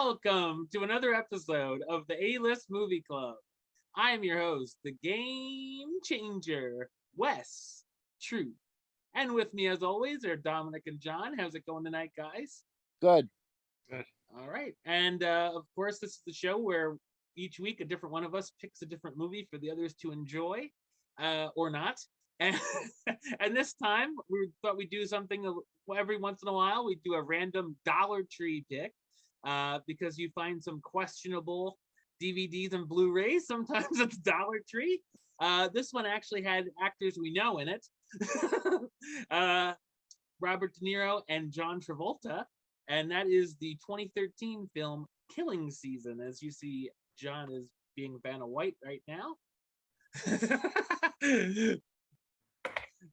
Welcome to another episode of the A-List Movie Club. I am your host, the Game Changer, Wes Truth. And with me, as always, are Dominic and John. How's it going tonight, guys? Good. Good. All right. And of course, this is the show where each week a different one of us picks a different movie for the others to enjoy or not. And, and this time, we thought we'd do something every once in a while. We'd do a random Dollar Tree pick because you find some questionable DVDs and Blu-rays. Sometimes it's Dollar Tree. This one actually had actors we know in it. Robert De Niro and John Travolta. And that is the 2013 film Killing Season. As you see, John is being Vanna White right now.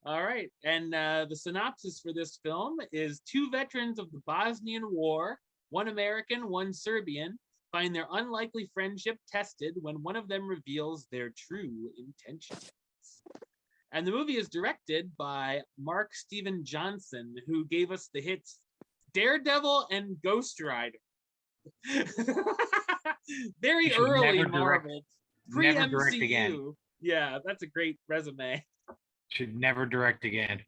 All right. And the synopsis for this film is two veterans of the Bosnian War, one American, one Serbian, find their unlikely friendship tested when one of them reveals their true intentions. And the movie is directed by Mark Steven Johnson, who gave us the hits Daredevil and Ghost Rider. Very early Marvel, pre-MCU. Yeah, that's a great resume. Should never direct again.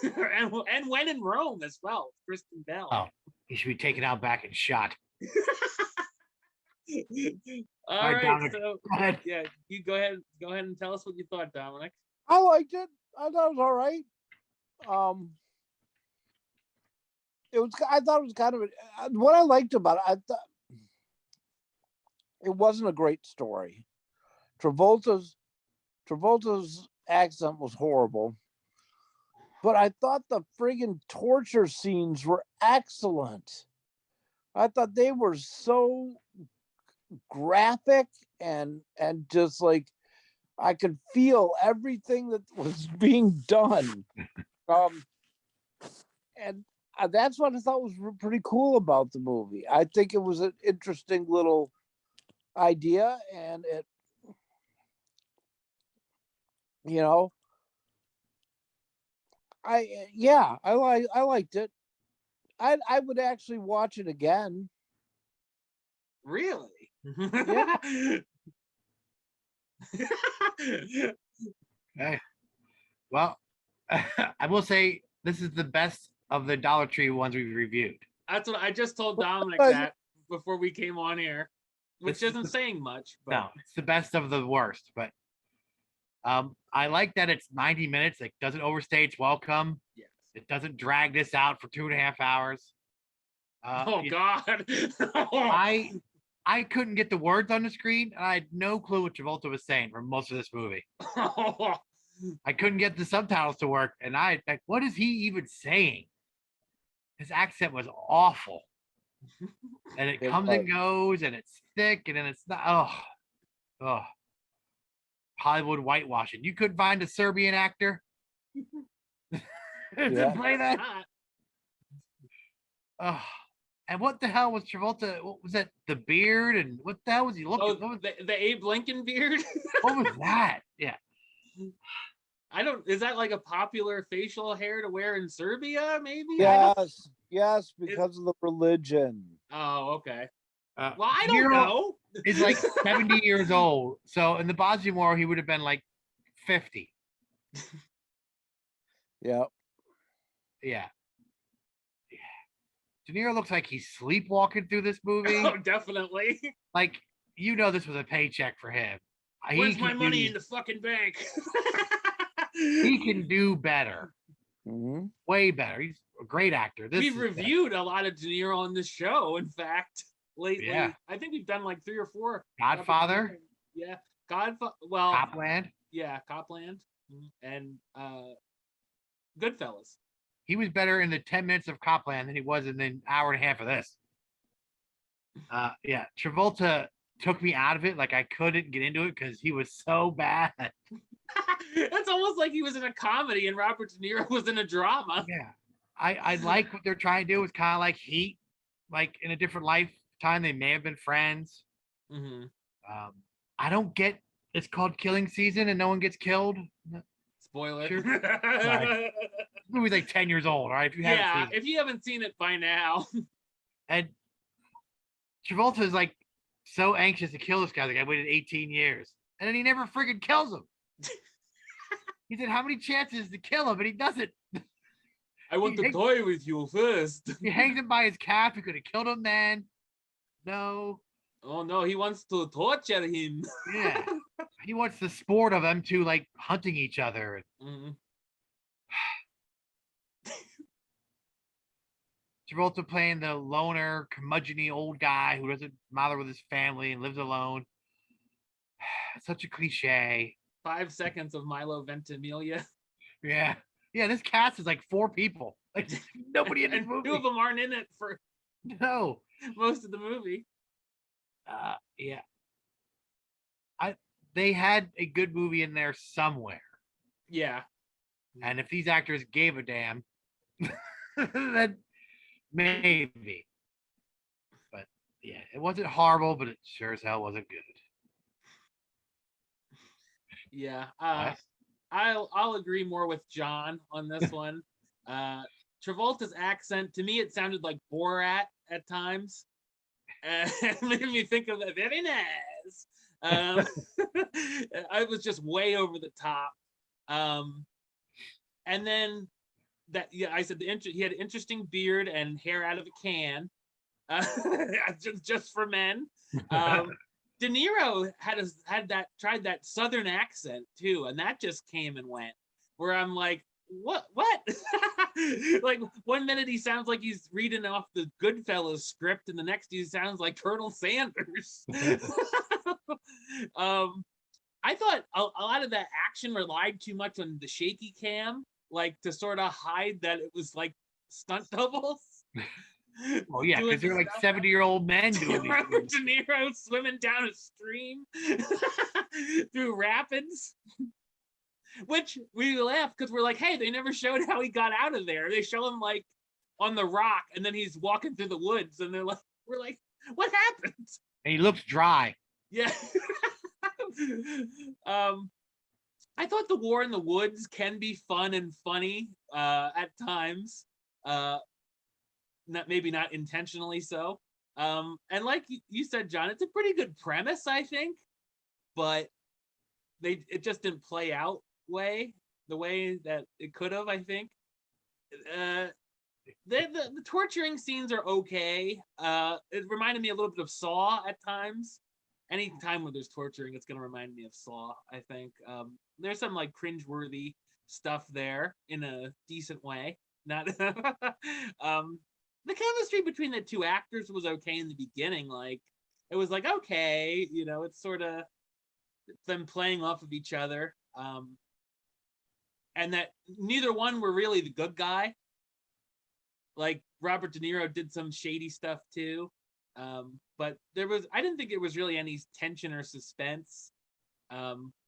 and When in Rome as well, Kristen Bell. Oh, he should be taken out back and shot. All right, so yeah, you go ahead and tell us what you thought, Dominic. I liked it. I thought it was all right. I thought it was kind of what I liked about it. I thought it wasn't a great story. Travolta's accent was horrible, but I thought the friggin' torture scenes were excellent. I thought they were so graphic and just like I could feel everything that was being done. And that's what I thought was pretty cool about the movie. I think it was an interesting little idea, and it, you know, I liked it. I would actually watch it again. Really? Yeah. Okay. Well, I will say this is the best of the Dollar Tree ones we've reviewed. That's what I just told Dominic that before we came on here, which isn't saying much. But... No, it's the best of the worst. But I like that it's 90 minutes. It doesn't overstay its welcome. Yes. It doesn't drag this out for 2.5 hours. God. I couldn't get the words on the screen, and I had no clue what Travolta was saying for most of this movie. I couldn't get the subtitles to work, and I like, what is he even saying? His accent was awful, and it comes and goes, and it's thick, and then it's not. Oh, Hollywood whitewashing. You couldn't find a Serbian actor to play that. Oh. And what the hell was Travolta? What was that? The beard, and what the hell was he looking? Oh, the Abe Lincoln beard. What was that? Yeah. Is that like a popular facial hair to wear in Serbia? Maybe. Yes, because of the religion. Oh, okay. Well, I don't know. He's like 70 years old, so in the Bosnian War he would have been like 50. Yeah. Yeah. De Niro looks like he's sleepwalking through this movie. Oh, definitely. Like, this was a paycheck for him. Where's my money in the fucking bank? He can do better. Mm-hmm. Way better. He's a great actor. We've reviewed a lot of De Niro on this show, in fact, lately. Yeah. I think we've done like 3 or 4. Godfather. Yeah. Godfather. Well, Copland. Yeah, Copland. And Goodfellas. He was better in the 10 minutes of Copland than he was in the hour and a half of this. Yeah, Travolta took me out of it. Like, I couldn't get into it because he was so bad. It's almost like he was in a comedy and Robert De Niro was in a drama. Yeah. I like what they're trying to do. It's kind of like Heat. Like, in a different lifetime, they may have been friends. Mm-hmm. I don't get, it's called Killing Season and no one gets killed. Spoiler. Sure. Sorry. This movie's like 10 years old, all right? If you haven't seen it by now. And Travolta is like so anxious to kill this guy. Like, I waited 18 years. And then he never friggin' kills him. He said, how many chances to kill him? And he doesn't. I want to toy with you first. He hangs him by his calf. He could have killed him then. No. Oh no, he wants to torture him. Yeah. He wants the sport of them two like hunting each other. Mhm. Travolta playing the loner, curmudgeon-y old guy who doesn't bother with his family and lives alone. Such a cliche. 5 seconds of Milo Ventimiglia. Yeah. Yeah, this cast is like 4 people. Like nobody in this And movie. 2 of them aren't in it for No. most of the movie. Yeah. They had a good movie in there somewhere. Yeah. And if these actors gave a damn, then maybe. But yeah, it wasn't horrible, but it sure as hell wasn't good. Yeah. Wes? I'll agree more with John on this one. Travolta's accent, to me, it sounded like Borat at times. It made me think of that. Very nice. I was just way over the top. And then I said he had an interesting beard and hair out of a can, just for men. De Niro tried that Southern accent too, and that just came and went. Where I'm like, what? Like 1 minute he sounds like he's reading off the Goodfellas script, and the next he sounds like Colonel Sanders. I thought a lot of that action relied too much on the shaky cam, like to sort of hide that it was like stunt doubles. Oh yeah, because they're like 70-year-old men doing these Robert De Niro swimming down a stream through rapids. Which we laugh because we're like, hey, they never showed how he got out of there. They show him like on the rock, and then he's walking through the woods, and we're like, what happened? And he looks dry. Yeah. I thought the war in the woods can be fun and funny at times. Maybe not intentionally so. And like you said, John, it's a pretty good premise, I think, but it just didn't play out the way that it could have, I think. The torturing scenes are okay. It reminded me a little bit of Saw at times. Any time when there's torturing, it's going to remind me of Saw, I think. There's some like cringeworthy stuff there in a decent way. Not the chemistry between the 2 actors was okay in the beginning. Like it was like, okay, it's sort of them playing off of each other. And that neither one were really the good guy. Like Robert De Niro did some shady stuff too. But I didn't think it was really any tension or suspense.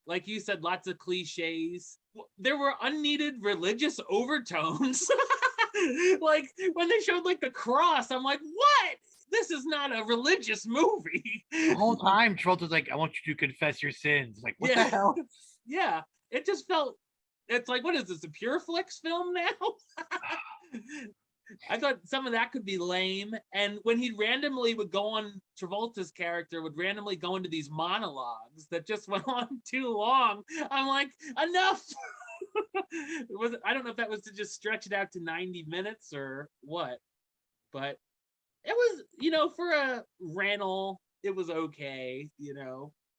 Like you said, lots of cliches. There were unneeded religious overtones. Like when they showed like the cross, I'm like, what? This is not a religious movie. The whole time, Travolta's like, I want you to confess your sins. Like, what the hell? Yeah, it just felt, it's like, what is this, a Pure Flix film now? I thought some of that could be lame. And when he randomly would go on, Travolta's character would randomly go into these monologues that just went on too long. I'm like, enough. I don't know if that was to just stretch it out to 90 minutes or what, but it was, for a rental, it was okay.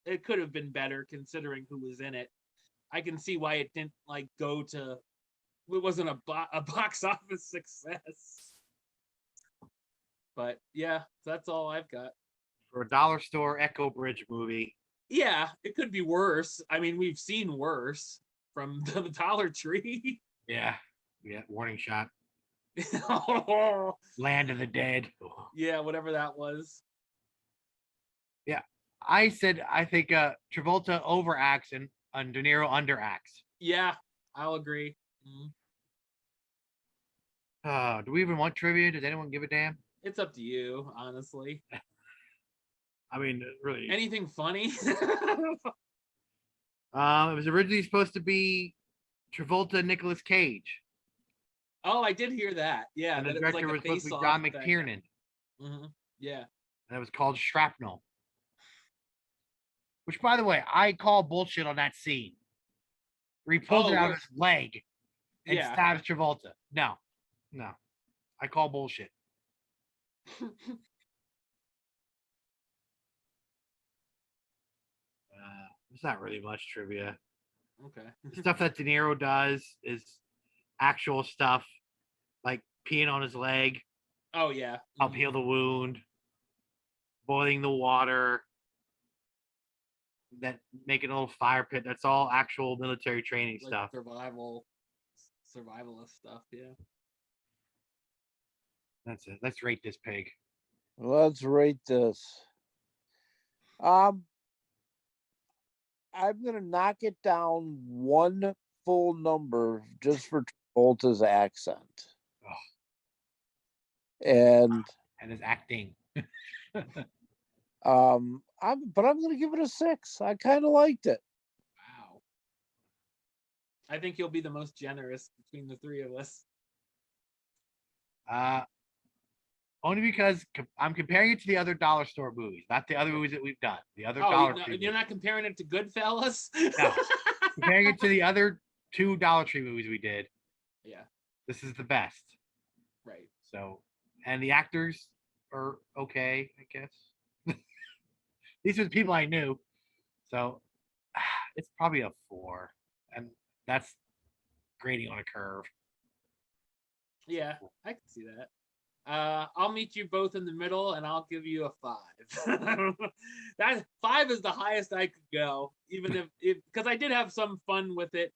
It could have been better considering who was in it. I can see why it didn't like go to, it wasn't a box office success. But yeah, that's all I've got. For a dollar store Echo Bridge movie. Yeah, it could be worse. I mean, we've seen worse from the Dollar Tree. Yeah. Warning shot. Oh, Land of the Dead. yeah, whatever that was. Yeah. I think Travolta overacts and De Niro underacts. Yeah, I'll agree. Do we even want trivia? Does anyone give a damn? It's up to you, honestly. I mean, really. Anything funny? It was originally supposed to be Travolta and Nicolas Cage. Oh, I did hear that. Yeah, And the that director it was, was supposed to be John McTiernan. Mm-hmm. Yeah. and it was called Shrapnel. Which, by the way, I call bullshit on that scene. Where he pulls it out of his leg and stabs Travolta. No. I call bullshit. There's not really much trivia. Okay. The stuff that De Niro does is actual stuff, like peeing on his leg. Oh yeah. Help heal the wound. Boiling the water. That making a little fire pit. That's all actual military training like stuff. Survivalist stuff. Yeah. That's it. Let's rate this pig. Let's rate this. I'm gonna knock it down one full number just for Travolta's accent. And his acting. I'm gonna give it a 6. I kind of liked it. Wow. I think you'll be the most generous between the three of us. Only because I'm comparing it to the other dollar store movies, not the other movies that we've done. The other Dollar Tree you're not comparing it to Goodfellas? No. Comparing it to the other 2 Dollar Tree movies we did. Yeah. This is the best. Right. So, and the actors are okay, I guess. These are the people I knew. So, it's probably a 4. And that's grading on a curve. Yeah, I can see that. I'll meet you both in the middle, and I'll give you a 5. That 5 is the highest I could go, even if because I did have some fun with it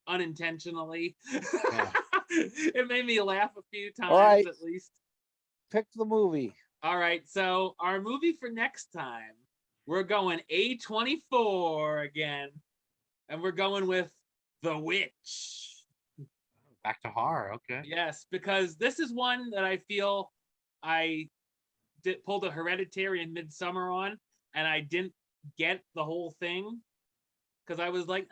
unintentionally. Yeah. It made me laugh a few times at least. Pick the movie. All right, so our movie for next time, we're going A24 again, and we're going with The Witch. Back to horror, okay. Yes, because this is one that I feel I pulled a Hereditary and Midsummer on, and I didn't get the whole thing because I was like,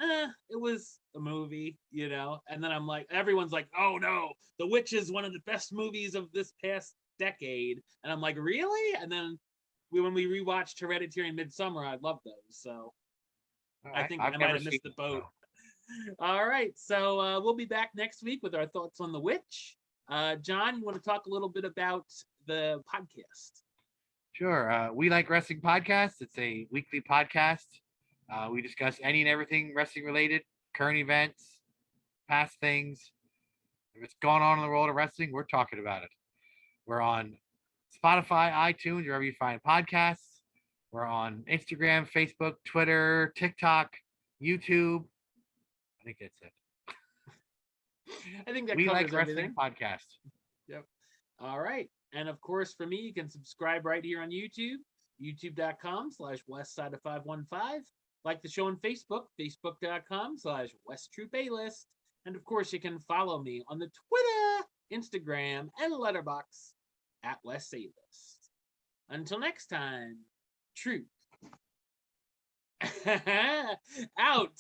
it was a movie, you know. And then I'm like, everyone's like, oh no, The Witch is one of the best movies of this past decade, and I'm like, really? And then when we rewatched Hereditary and Midsummer, I loved those, so I think I might have missed the boat. All right, so we'll be back next week with our thoughts on The Witch. John, you want to talk a little bit about the podcast? Sure. We Like Wrestling Podcast. It's a weekly podcast. We discuss any and everything wrestling related, current events, past things. If it's going on in the world of wrestling, we're talking about it. We're on Spotify, iTunes, wherever you find podcasts. We're on Instagram, Facebook, Twitter, TikTok, YouTube. I think that's it. I think that We covers Like Wrestling everything. Podcast. Yep. All right. And of course, for me, you can subscribe right here on YouTube, youtube.com/westside515. Like the show on Facebook, facebook.com/WestTroopAlist. And of course, you can follow me on the Twitter, Instagram, and Letterboxd @WestAlist. Until next time, truth out.